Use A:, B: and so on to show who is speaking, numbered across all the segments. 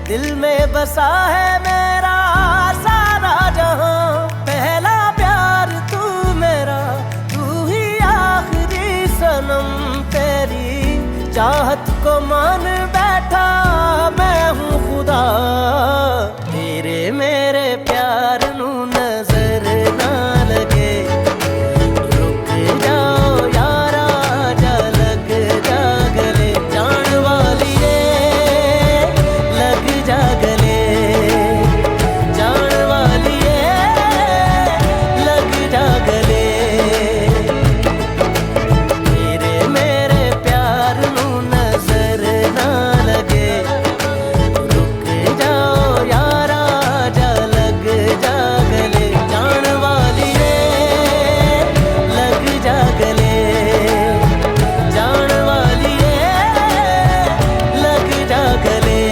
A: दिल में बसा है मेरा सारा जहां, पहला प्यार तू मेरा, तू ही आखिरी सनम। तेरी चाहत को मान बैठा मैं हूँ खुदा, तेरे मेरे प्यार नू नजर ना लगे। रुक जाओ यारा जा लग जा गले, जान वालिए लग जा गले, जान वालिए लग जा गले। तेरे मेरे प्यार नू नजर ना लगे। रुक जाओ यारा जा लग जा गले, जान वालिए लग जा गले, जान वालिए लग जा गले।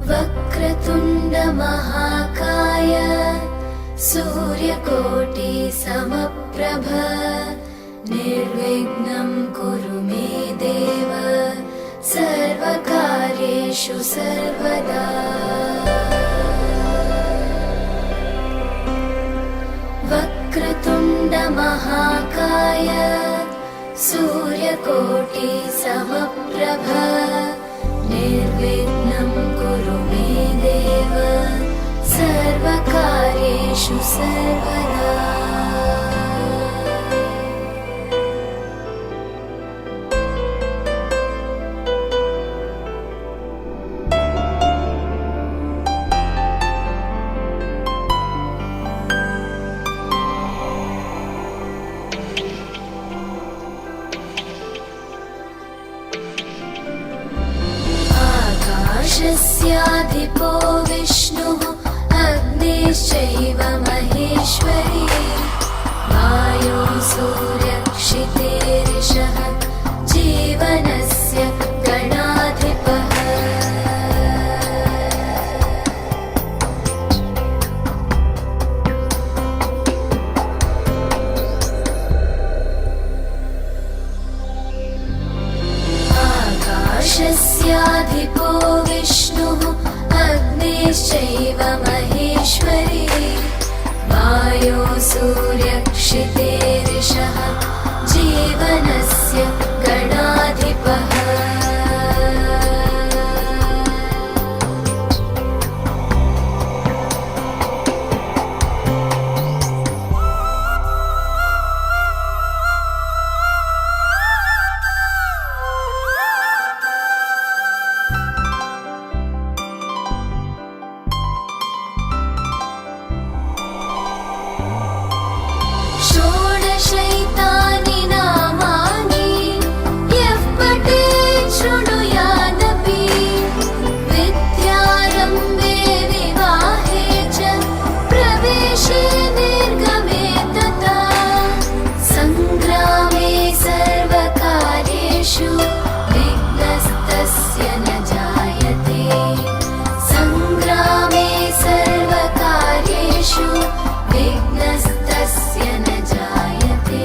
B: वक्रतुण्ड महाकाय सूर्यकोटि समप्रभ, निर्विघ्नं कुरु मे देव सर्वकार्येषु सर्वदा। वक्रतुण्ड महाकाय सूर्यकोटि समप्रभ, निर्विघ्नं कुरु मे देव सर्वकार्येषु सर्वदा। आकाशस्याधिपो विष्णुः अग्निश्चैव महेश्वरी, वायुः सूर्यक्षितेरिषः जीवनस्य गणाधिपः। आकाशस्याधिपो विष्णुः अग्निश्चैव महेश्वरी, वायुः सूर्यक्षितेरिषः जीवनस्य गणाधिपः। षोडशैतानि नामानि यः पठेत् शृणुयादपि, विद्यारम्भे विवाहे च प्रवेशे निर्गमे तथा, सङ्ग्रामे सर्वकार्येषु विघ्नस्तस्य न जायते। सङ्ग्रामे सर्वकार्येषु विघ्नस्तस्य न जायते।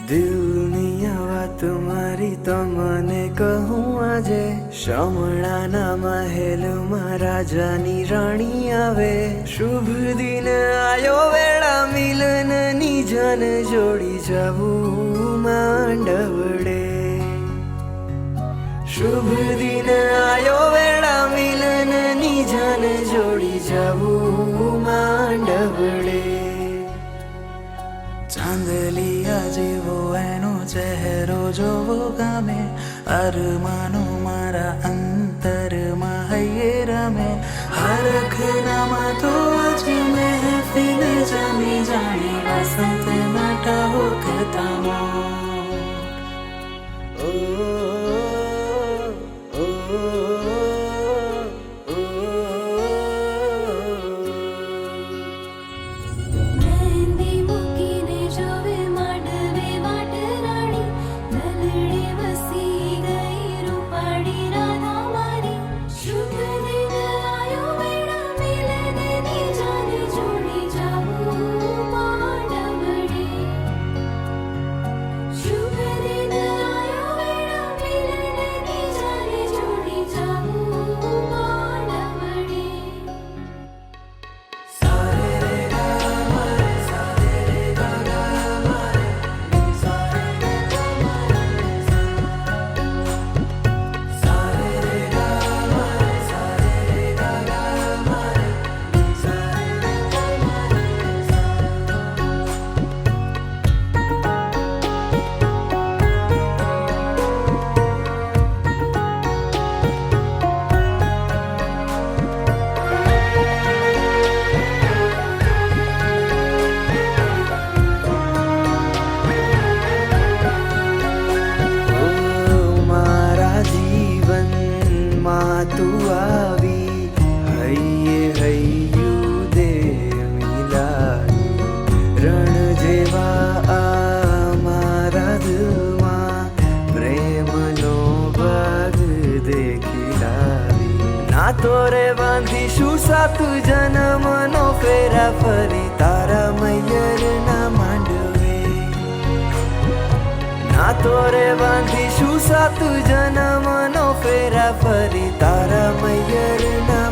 A: दिल नहीं आवा તમારી તમને કહું આજે શામળાના મહેલમાં રાજાની રાણી આવે શુભ દિન આયો વેળા મિલનની જન જોડી જવું માંડવડે શુભ દિન આયો વેળા મિલનની જન જોડી જવું માંડવડે ચાંદલિયા જેવો એનો ચહેરો જોવો ગામે અરમાનો મારા અંતરમાં હૈયે રમે હરખનામાં તો આજ મહેફિલ જમી જાણી વસંત માટા હોકતામો
B: મહેંદી મૂકીને જોવે માંડવે વાટ રાણી દલડે વસી ગઈ રૂપાળી રાધા મારી શુભ દિન આયો વેળા મિલનની જાને જોડી જાવું માંડવડે શુભ દિન આયો વેળા મિલનની જાને જોડી જાવું માંડવડે
A: મારા જીવનમાં તું આવી હૈયે હૈયું દે મિલાવી રણ જેવા આ મારા દિલમાં પ્રેમનો ભાગ દેખીલાવી ના તો રે બાંધીશું સાત જન્મનો ફેરા ફરી તારા મૈયરના માંડવે ના તો રે બાંધીશું સાત જન્મનો ફેરા ફરી તારા મૈયરના